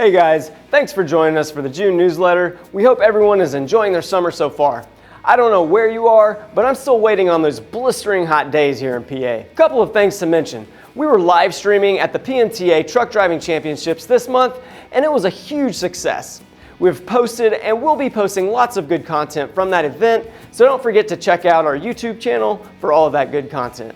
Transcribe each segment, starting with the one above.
Hey guys, thanks for joining us for the June newsletter. We hope everyone is enjoying their summer so far. I don't know where you are, but I'm still waiting on those blistering hot days here in PA. A couple of things to mention. We were live streaming at the PMTA Truck Driving Championships this month, and it was a huge success. We've posted and will be posting lots of good content from that event, so don't forget to check out our YouTube channel for all of that good content.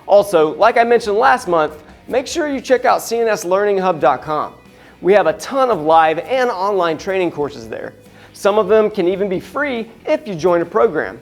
Also, like I mentioned last month, make sure you check out cnslearninghub.com. We have a ton of live and online training courses there. Some of them can even be free if you join a program.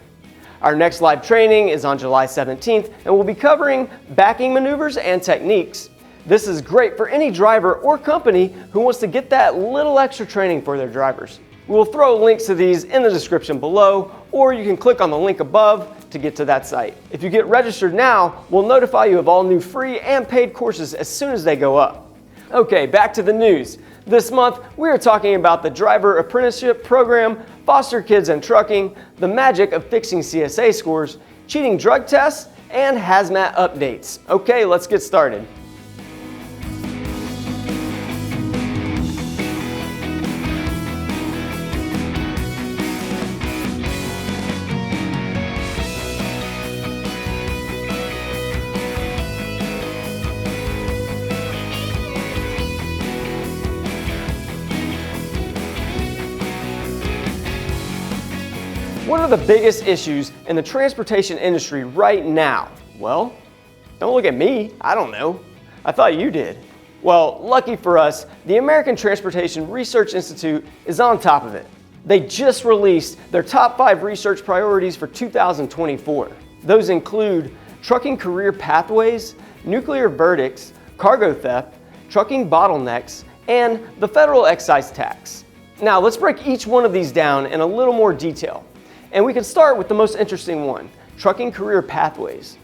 Our next live training is on July 17th, and we'll be covering backing maneuvers and techniques. This is great for any driver or company who wants to get that little extra training for their drivers. We'll throw links to these in the description below, or you can click on the link above to get to that site. If you get registered now, we'll notify you of all new free and paid courses as soon as they go up. Okay, back to the news. This month, we are talking about the driver apprenticeship program, foster kids and trucking, the magic of fixing CSA scores, cheating drug tests, and HAZMAT updates. Okay, let's get started. What are the biggest issues in the transportation industry right now? Well, don't look at me, I don't know. I thought you did. Well, lucky for us, the American Transportation Research Institute is on top of it. They just released their top 5 research priorities for 2024. Those include trucking career pathways, nuclear verdicts, cargo theft, trucking bottlenecks, and the federal excise tax. Now, let's break each one of these down in a little more detail. And we can start with the most interesting one, trucking career pathways.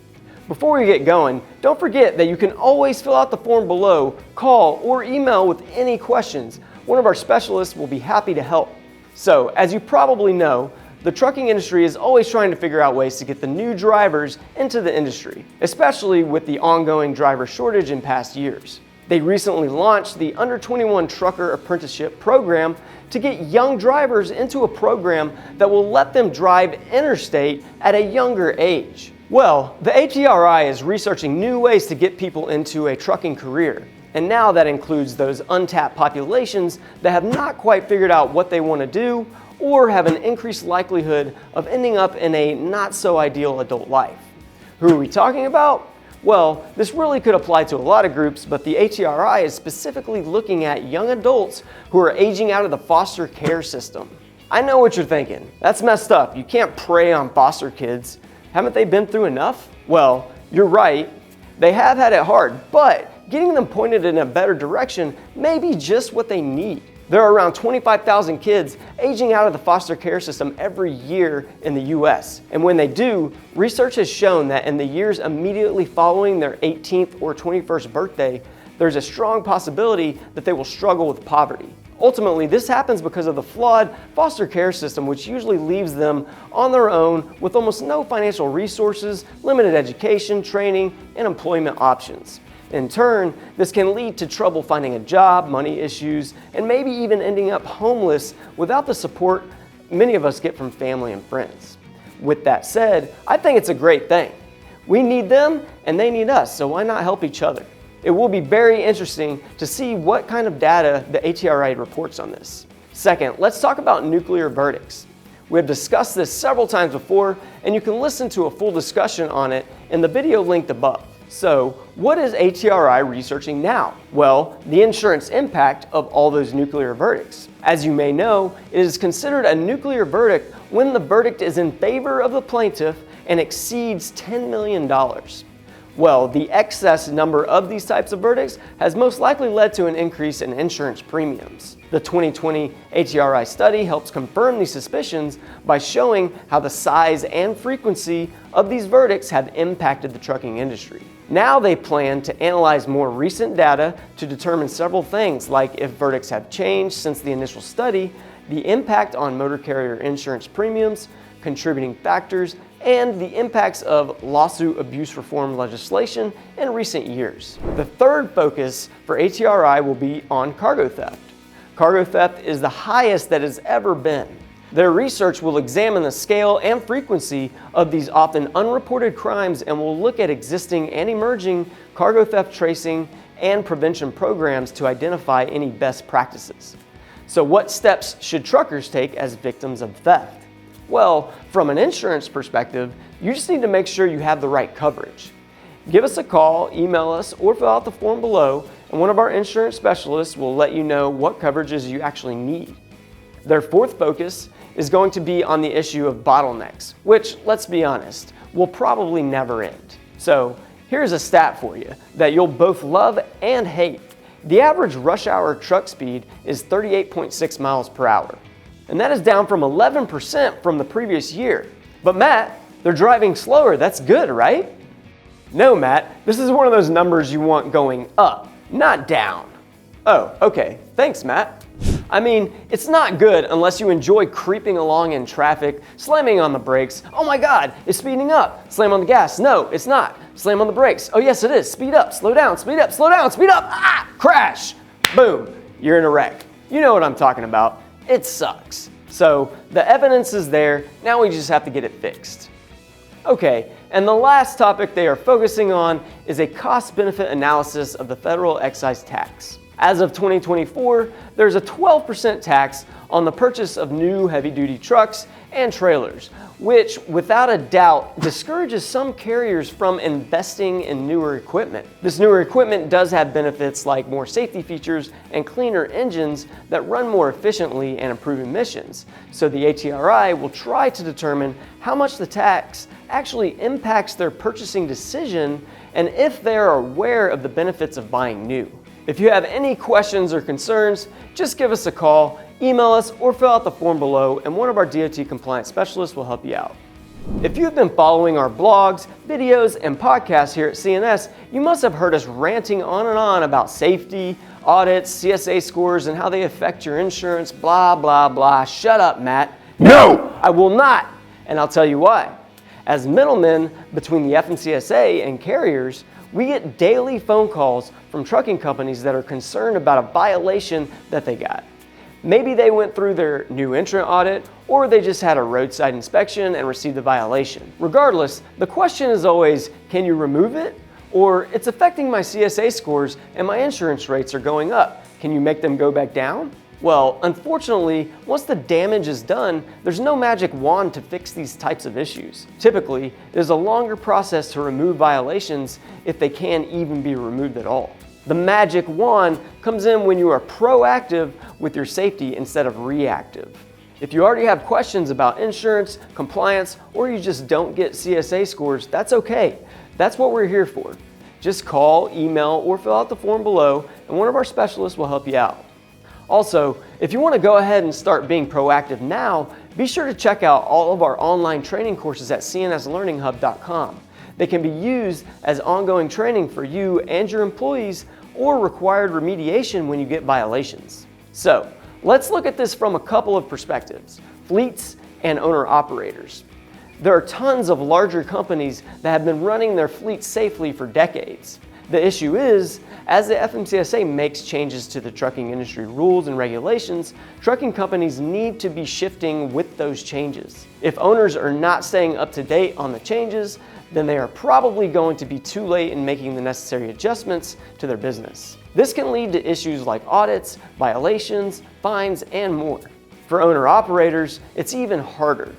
Before we get going, don't forget that you can always fill out the form below, call, or email with any questions. One of our specialists will be happy to help. So, as you probably know, the trucking industry is always trying to figure out ways to get the new drivers into the industry, especially with the ongoing driver shortage in past years. They recently launched the Under 21 Trucker Apprenticeship program to get young drivers into a program that will let them drive interstate at a younger age. Well, the ATRI is researching new ways to get people into a trucking career. And now that includes those untapped populations that have not quite figured out what they want to do or have an increased likelihood of ending up in a not so ideal adult life. Who are we talking about? Well, this really could apply to a lot of groups, but the ATRI is specifically looking at young adults who are aging out of the foster care system. I know what you're thinking. That's messed up. You can't prey on foster kids. Haven't they been through enough? Well, you're right. They have had it hard, but getting them pointed in a better direction may be just what they need. There are around 25,000 kids aging out of the foster care system every year in the US. And when they do, research has shown that in the years immediately following their 18th or 21st birthday, there's a strong possibility that they will struggle with poverty. Ultimately, this happens because of the flawed foster care system, which usually leaves them on their own with almost no financial resources, limited education, training, and employment options. In turn, this can lead to trouble finding a job, money issues, and maybe even ending up homeless without the support many of us get from family and friends. With that said, I think it's a great thing. We need them and they need us, so why not help each other? It will be very interesting to see what kind of data the ATRI reports on this. Second, let's talk about nuclear verdicts. We have discussed this several times before, and you can listen to a full discussion on it in the video linked above. So, what is ATRI researching now? Well, the insurance impact of all those nuclear verdicts. As you may know, it is considered a nuclear verdict when the verdict is in favor of the plaintiff and exceeds $10 million. Well, the excess number of these types of verdicts has most likely led to an increase in insurance premiums. The 2020 ATRI study helps confirm these suspicions by showing how the size and frequency of these verdicts have impacted the trucking industry. Now they plan to analyze more recent data to determine several things, like if verdicts have changed since the initial study, the impact on motor carrier insurance premiums, contributing factors, and the impacts of lawsuit abuse reform legislation in recent years. The third focus for ATRI will be on cargo theft. Cargo theft is the highest that it's ever been. Their research will examine the scale and frequency of these often unreported crimes and will look at existing and emerging cargo theft tracing and prevention programs to identify any best practices. So what steps should truckers take as victims of theft? Well, from an insurance perspective, you just need to make sure you have the right coverage. Give us a call, email us, or fill out the form below, and one of our insurance specialists will let you know what coverages you actually need. Their fourth focus is going to be on the issue of bottlenecks, which, let's be honest, will probably never end. So here's a stat for you that you'll both love and hate. The average rush hour truck speed is 38.6 miles per hour, and that is down from 11% from the previous year. But Matt, they're driving slower. That's good, right? No, Matt, this is one of those numbers you want going up, not down. Oh, okay. Thanks, Matt. I mean, it's not good unless you enjoy creeping along in traffic, slamming on the brakes. Oh my God, it's speeding up. Slam on the gas. No, it's not. Slam on the brakes. Oh yes, it is. Speed up, slow down, speed up, slow down, speed up. Ah, crash. Boom, you're in a wreck. You know what I'm talking about. It sucks. So the evidence is there. Now we just have to get it fixed. Okay, and the last topic they are focusing on is a cost-benefit analysis of the federal excise tax. As of 2024, there's a 12% tax on the purchase of new heavy-duty trucks and trailers, which without a doubt discourages some carriers from investing in newer equipment. This newer equipment does have benefits like more safety features and cleaner engines that run more efficiently and improve emissions. So the ATRI will try to determine how much the tax actually impacts their purchasing decision and if they are aware of the benefits of buying new. If you have any questions or concerns, just give us a call, email us, or fill out the form below, and one of our DOT compliance specialists will help you out. If you have been following our blogs, videos, and podcasts here at CNS, you must have heard us ranting on and on about safety, audits, CSA scores, and how they affect your insurance, blah, blah, blah. Shut up, Matt. No, I will not, and I'll tell you why. As middlemen between the FMCSA and carriers, we get daily phone calls from trucking companies that are concerned about a violation that they got. Maybe they went through their new entrant audit, or they just had a roadside inspection and received a violation. Regardless, the question is always, can you remove it? Or it's affecting my CSA scores and my insurance rates are going up. Can you make them go back down? Well, unfortunately, once the damage is done, there's no magic wand to fix these types of issues. Typically, it is a longer process to remove violations if they can even be removed at all. The magic wand comes in when you are proactive with your safety instead of reactive. If you already have questions about insurance, compliance, or you just don't get CSA scores, that's okay. That's what we're here for. Just call, email, or fill out the form below, and one of our specialists will help you out. Also, if you want to go ahead and start being proactive now, be sure to check out all of our online training courses at cnslearninghub.com. They can be used as ongoing training for you and your employees or required remediation when you get violations. So, let's look at this from a couple of perspectives: fleets and owner-operators. There are tons of larger companies that have been running their fleets safely for decades. The issue is, as the FMCSA makes changes to the trucking industry rules and regulations, trucking companies need to be shifting with those changes. If owners are not staying up to date on the changes, then they are probably going to be too late in making the necessary adjustments to their business. This can lead to issues like audits, violations, fines, and more. For owner-operators, it's even harder.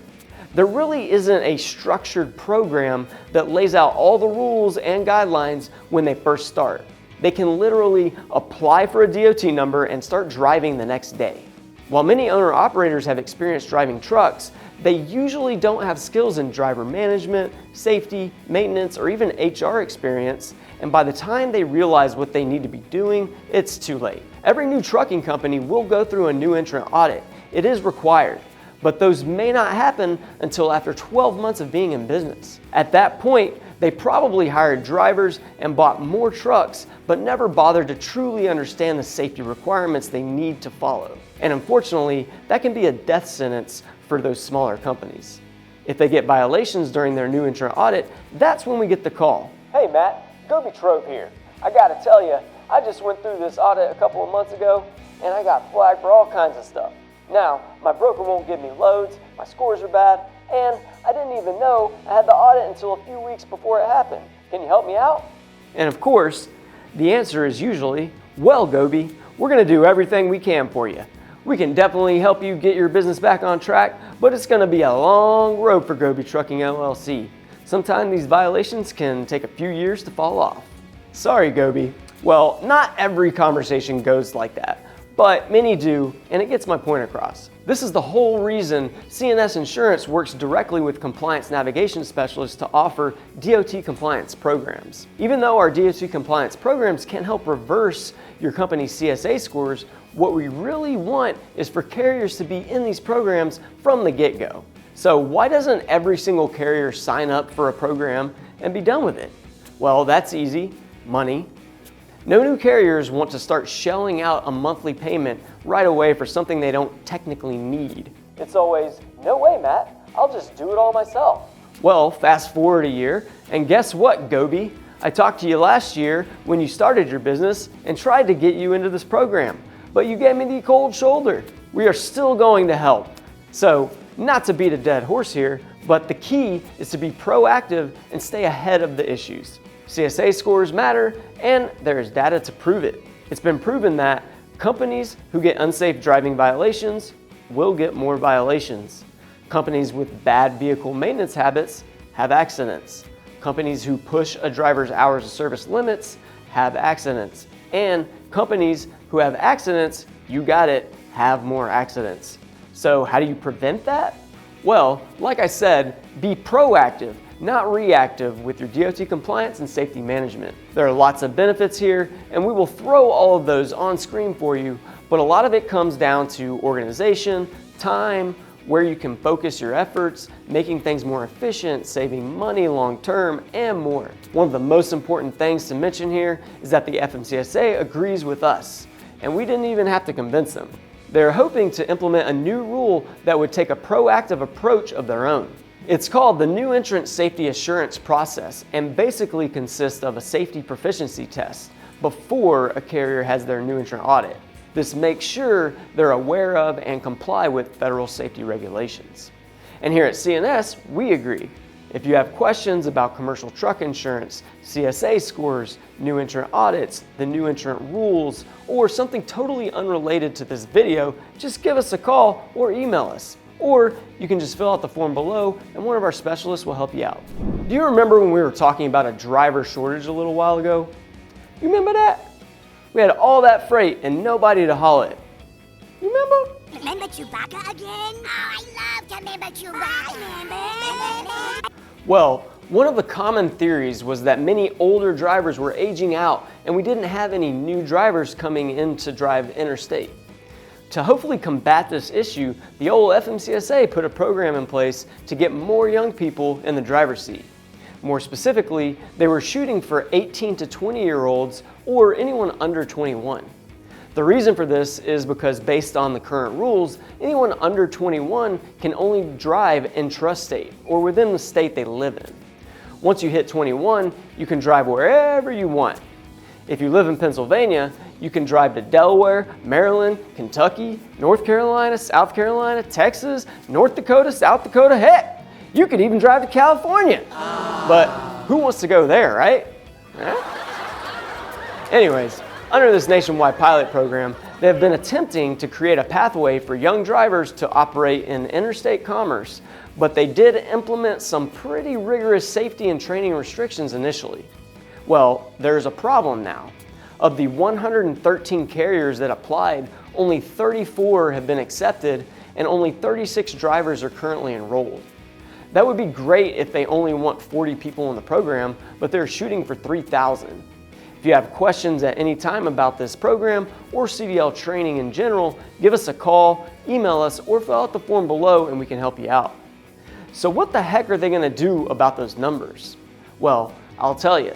There really isn't a structured program that lays out all the rules and guidelines when they first start. They can literally apply for a DOT number and start driving the next day. While many owner-operators have experience driving trucks, they usually don't have skills in driver management, safety, maintenance, or even HR experience, and by the time they realize what they need to be doing, it's too late. Every new trucking company will go through a new entrant audit. It is required. But those may not happen until after 12 months of being in business. At that point, they probably hired drivers and bought more trucks, but never bothered to truly understand the safety requirements they need to follow. And unfortunately, that can be a death sentence for those smaller companies. If they get violations during their new entrant audit, that's when we get the call. Hey Matt, Gobi Trove here. I gotta tell you, I just went through this audit a couple of months ago, and I got flagged for all kinds of stuff. Now, my broker won't give me loads, my scores are bad, and I didn't even know I had the audit until a few weeks before it happened. Can you help me out? And of course, the answer is usually, well, Gobi, we're gonna do everything we can for you. We can definitely help you get your business back on track, but it's gonna be a long road for Gobi Trucking LLC. Sometimes these violations can take a few years to fall off. Sorry, Gobi. Well, not every conversation goes like that, but many do, and it gets my point across. This is the whole reason CNS Insurance works directly with compliance navigation specialists to offer DOT compliance programs. Even though our DOT compliance programs can help reverse your company's CSA scores, what we really want is for carriers to be in these programs from the get-go. So why doesn't every single carrier sign up for a program and be done with it? Well, that's easy. Money. No new carriers want to start shelling out a monthly payment right away for something they don't technically need. It's always, no way, Matt, I'll just do it all myself. Well, fast forward a year, and guess what, Gobi? I talked to you last year when you started your business and tried to get you into this program, but you gave me the cold shoulder. We are still going to help. So, not to beat a dead horse here, but the key is to be proactive and stay ahead of the issues. CSA scores matter, and there is data to prove it. It's been proven that companies who get unsafe driving violations will get more violations. Companies with bad vehicle maintenance habits have accidents. Companies who push a driver's hours of service limits have accidents. And companies who have accidents, you got it, have more accidents. So how do you prevent that? Well, like I said, be proactive, not reactive with your DOT compliance and safety management. There are lots of benefits here, and we will throw all of those on screen for you, but a lot of it comes down to organization, time, where you can focus your efforts, making things more efficient, saving money long term, and more. One of the most important things to mention here is that the FMCSA agrees with us, and we didn't even have to convince them. They're hoping to implement a new rule that would take a proactive approach of their own. It's called the New Entrant Safety Assurance Process and basically consists of a safety proficiency test before a carrier has their new entrant audit. This makes sure they're aware of and comply with federal safety regulations. And here at CNS, we agree. If you have questions about commercial truck insurance, CSA scores, new entrant audits, the new entrant rules, or something totally unrelated to this video, just give us a call or email us. Or you can just fill out the form below and one of our specialists will help you out. Do you remember when we were talking about a driver shortage a little while ago? You remember that? We had all that freight and nobody to haul it. You remember? Remember Chewbacca again? Oh, I love to remember Chewbacca. Well, one of the common theories was that many older drivers were aging out and we didn't have any new drivers coming in to drive interstate. To hopefully combat this issue, the old FMCSA put a program in place to get more young people in the driver's seat. More specifically, they were shooting for 18 to 20-year-olds or anyone under 21. The reason for this is because based on the current rules, anyone under 21 can only drive intrastate or within the state they live in. Once you hit 21, you can drive wherever you want. If you live in Pennsylvania, you can drive to Delaware, Maryland, Kentucky, North Carolina, South Carolina, Texas, North Dakota, South Dakota, heck, you could even drive to California. But who wants to go there, right? Anyways, under this nationwide pilot program, they have been attempting to create a pathway for young drivers to operate in interstate commerce, but they did implement some pretty rigorous safety and training restrictions initially. Well, there's a problem now. Of the 113 carriers that applied, only 34 have been accepted and only 36 drivers are currently enrolled. That would be great if they only want 40 people in the program, but they're shooting for 3,000. If you have questions at any time about this program or CDL training in general, give us a call, email us, or fill out the form below and we can help you out. So what the heck are they going to do about those numbers? Well, I'll tell you.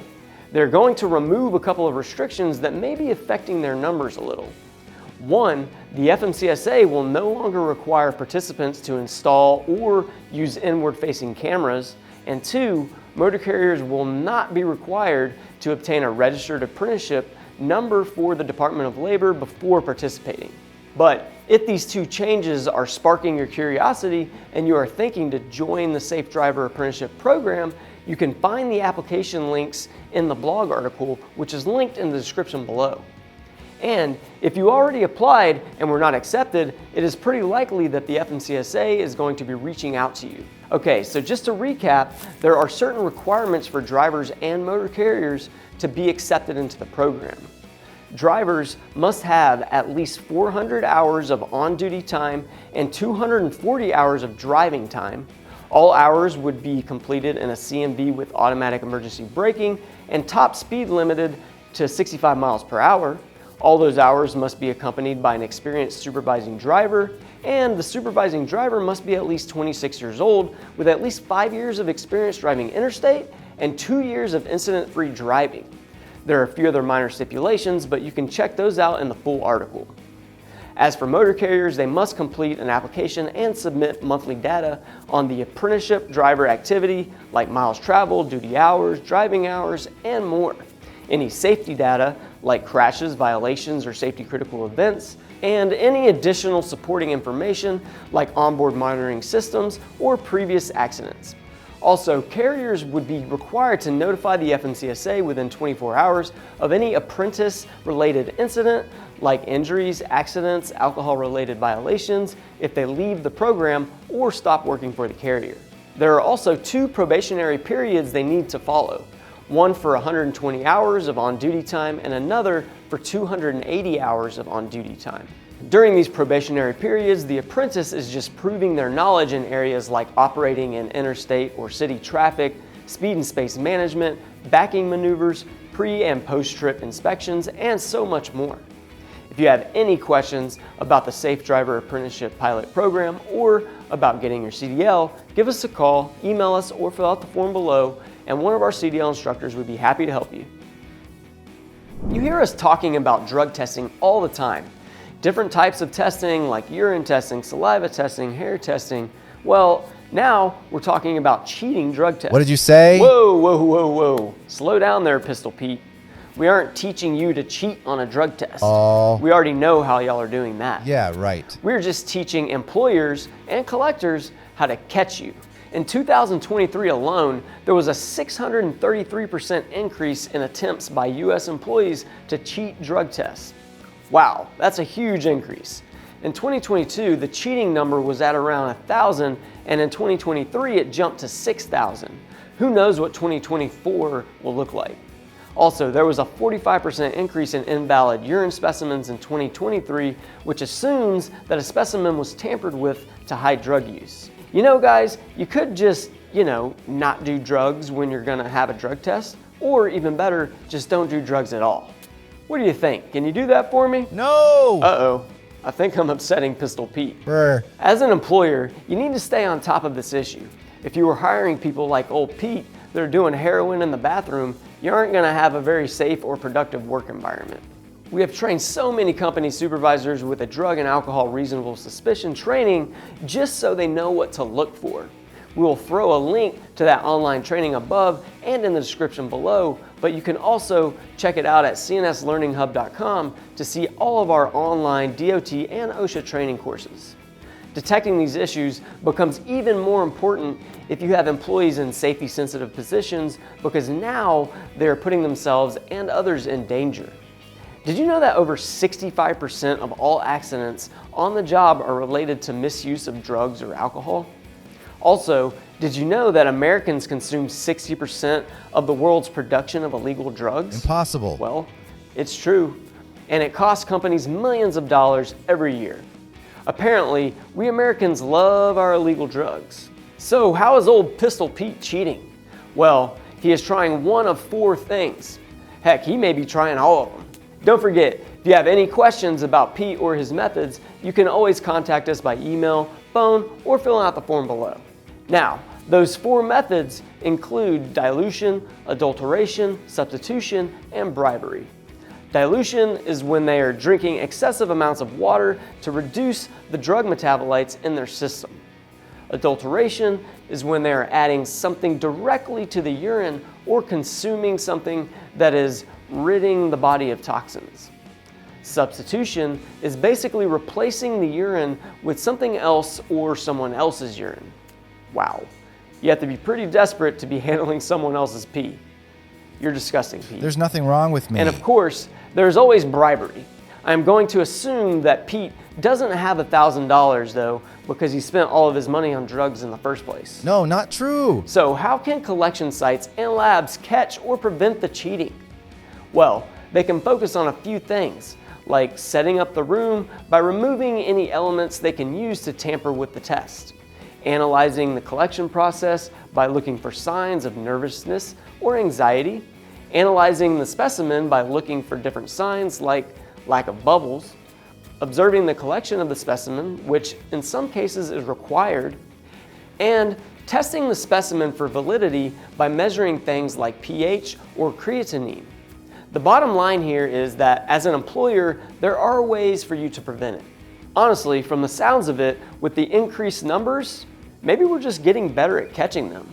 They're going to remove a couple of restrictions that may be affecting their numbers a little. One, the FMCSA will no longer require participants to install or use inward-facing cameras. And two, motor carriers will not be required to obtain a registered apprenticeship number for the Department of Labor before participating. But if these two changes are sparking your curiosity and you are thinking to join the Safe Driver Apprenticeship program, you can find the application links in the blog article, which is linked in the description below. And if you already applied and were not accepted, it is pretty likely that the FMCSA is going to be reaching out to you. Okay, so just to recap, there are certain requirements for drivers and motor carriers to be accepted into the program. Drivers must have at least 400 hours of on-duty time and 240 hours of driving time. All hours would be completed in a CMV with automatic emergency braking and top speed limited to 65 miles per hour. All those hours must be accompanied by an experienced supervising driver, and the supervising driver must be at least 26 years old with at least 5 years of experience driving interstate and 2 years of incident-free driving. There are a few other minor stipulations, but you can check those out in the full article. As for motor carriers, they must complete an application and submit monthly data on the apprenticeship driver activity like miles traveled, duty hours, driving hours, and more. Any safety data like crashes, violations, or safety critical events, and any additional supporting information like onboard monitoring systems or previous accidents. Also, carriers would be required to notify the FMCSA within 24 hours of any apprentice-related incident like injuries, accidents, alcohol-related violations if they leave the program or stop working for the carrier. There are also 2 probationary periods they need to follow. One for 120 hours of on-duty time and another for 280 hours of on-duty time. During these probationary periods, the apprentice is just proving their knowledge in areas like operating in interstate or city traffic, speed and space management, backing maneuvers, pre- and post-trip inspections, and so much more. If you have any questions about the Safe Driver Apprenticeship Pilot Program or about getting your CDL, give us a call, email us, or fill out the form below, and one of our CDL instructors would be happy to help you. You hear us talking about drug testing all the time. Different types of testing like urine testing, saliva testing, hair testing. Well, now we're talking about cheating drug tests. What did you say? Whoa, whoa, whoa, whoa. Slow down there, Pistol Pete. We aren't teaching you to cheat on a drug test. Oh. We already know how y'all are doing that. Yeah, right. We're just teaching employers and collectors how to catch you. In 2023 alone, there was a 633% increase in attempts by U.S. employees to cheat drug tests. Wow, that's a huge increase. In 2022, the cheating number was at around 1,000, and in 2023, it jumped to 6,000. Who knows what 2024 will look like? Also, there was a 45% increase in invalid urine specimens in 2023, which assumes that a specimen was tampered with to hide drug use. You know, guys, you could just, not do drugs when you're gonna have a drug test, or even better, just don't do drugs at all. What do you think? Can you do that for me? No! Uh-oh, I think I'm upsetting Pistol Pete. Brr. As an employer, you need to stay on top of this issue. If you were hiring people like old Pete that are doing heroin in the bathroom, you aren't gonna have a very safe or productive work environment. We have trained so many company supervisors with a drug and alcohol reasonable suspicion training just so they know what to look for. We will throw a link to that online training above and in the description below, but you can also check it out at cnslearninghub.com to see all of our online DOT and OSHA training courses. Detecting these issues becomes even more important if you have employees in safety-sensitive positions, because now they're putting themselves and others in danger. Did you know that over 65% of all accidents on the job are related to misuse of drugs or alcohol? Also, did you know that Americans consume 60% of the world's production of illegal drugs? Impossible. Well, it's true, and it costs companies millions of dollars every year. Apparently, we Americans love our illegal drugs. So how is old Pistol Pete cheating? Well, he is trying one of 4 things. Heck, he may be trying all of them. Don't forget, if you have any questions about Pete or his methods, you can always contact us by email, phone, or fill out the form below. Now, those 4 methods include dilution, adulteration, substitution, and bribery. Dilution is when they are drinking excessive amounts of water to reduce the drug metabolites in their system. Adulteration is when they are adding something directly to the urine or consuming something that is ridding the body of toxins. Substitution is basically replacing the urine with something else or someone else's urine. Wow. You have to be pretty desperate to be handling someone else's pee. You're disgusting, Pete. There's nothing wrong with me. And of course, there's always bribery. I'm going to assume that Pete doesn't have $1,000 though, because he spent all of his money on drugs in the first place. No, not true. So how can collection sites and labs catch or prevent the cheating? Well, they can focus on a few things, like setting up the room by removing any elements they can use to tamper with the test, analyzing the collection process by looking for signs of nervousness or anxiety, analyzing the specimen by looking for different signs like lack of bubbles, observing the collection of the specimen, which in some cases is required, and testing the specimen for validity by measuring things like pH or creatinine. The bottom line here is that as an employer, there are ways for you to prevent it. Honestly, from the sounds of it, with the increased numbers, maybe we're just getting better at catching them.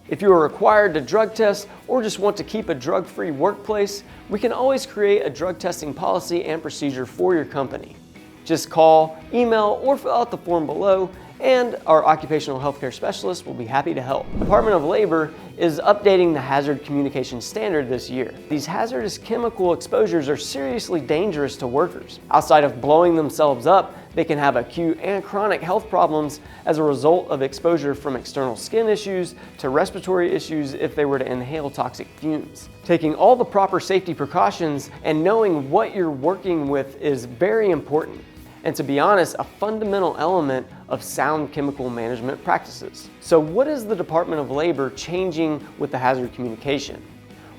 If you are required to drug test or just want to keep a drug-free workplace, we can always create a drug testing policy and procedure for your company. Just call, email, or fill out the form below, and our occupational healthcare specialist will be happy to help. The Department of Labor is updating the hazard communication standard this year. These hazardous chemical exposures are seriously dangerous to workers. Outside of blowing themselves up, they can have acute and chronic health problems as a result of exposure from external skin issues to respiratory issues if they were to inhale toxic fumes. Taking all the proper safety precautions and knowing what you're working with is very important, and to be honest, a fundamental element of sound chemical management practices. So what is the Department of Labor changing with the hazard communication?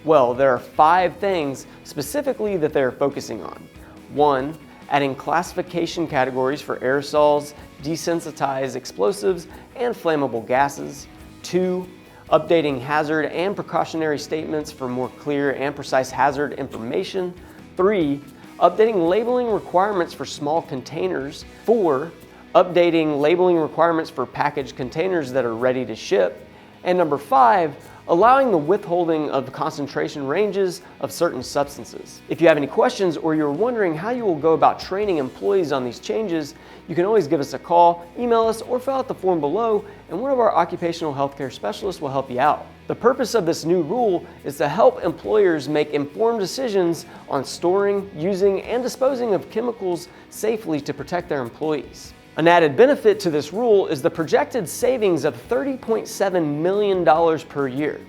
Well, there are 5 things specifically that they're focusing on. 1, adding classification categories for aerosols, desensitized explosives, and flammable gases. 2, updating hazard and precautionary statements for more clear and precise hazard information. 3, updating labeling requirements for small containers. 4, updating labeling requirements for packaged containers that are ready to ship. And number 5, allowing the withholding of concentration ranges of certain substances. If you have any questions or you're wondering how you will go about training employees on these changes, you can always give us a call, email us, or fill out the form below, and one of our occupational healthcare specialists will help you out. The purpose of this new rule is to help employers make informed decisions on storing, using, and disposing of chemicals safely to protect their employees. An added benefit to this rule is the projected savings of $30.7 million per year.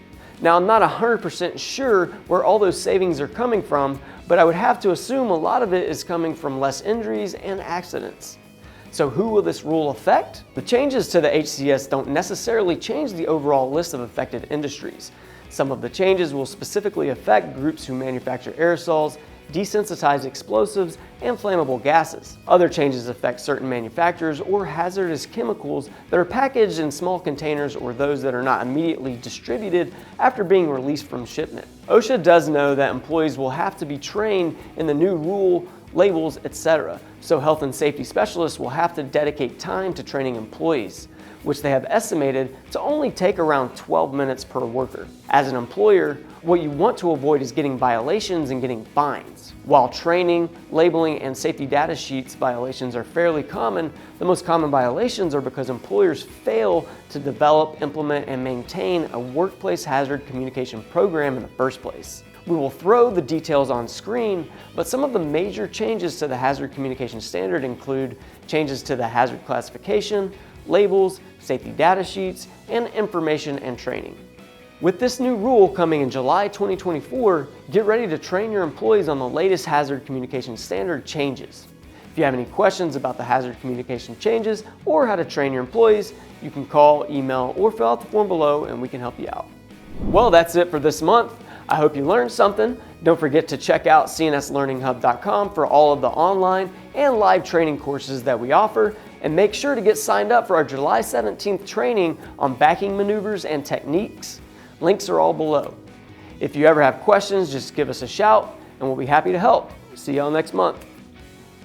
Now, I'm not 100% sure where all those savings are coming from, but I would have to assume a lot of it is coming from less injuries and accidents. So who will this rule affect? The changes to the HCS don't necessarily change the overall list of affected industries. Some of the changes will specifically affect groups who manufacture aerosols, desensitized explosives, and flammable gases. Other changes affect certain manufacturers or hazardous chemicals that are packaged in small containers or those that are not immediately distributed after being released from shipment. OSHA does know that employees will have to be trained in the new rule, labels, etc. So health and safety specialists will have to dedicate time to training employees, which they have estimated to only take around 12 minutes per worker. As an employer, what you want to avoid is getting violations and getting fines. While training, labeling, and safety data sheets violations are fairly common, the most common violations are because employers fail to develop, implement, and maintain a workplace hazard communication program in the first place. We will throw the details on screen, but some of the major changes to the hazard communication standard include changes to the hazard classification, labels, safety data sheets, and information and training. With this new rule coming in July 2024, get ready to train your employees on the latest hazard communication standard changes. If you have any questions about the hazard communication changes or how to train your employees, you can call, email, or fill out the form below and we can help you out. Well, that's it for this month. I hope you learned something. Don't forget to check out cnslearninghub.com for all of the online and live training courses that we offer, and make sure to get signed up for our July 17th training on backing maneuvers and techniques. Links are all below. If you ever have questions, just give us a shout and we'll be happy to help. See y'all next month.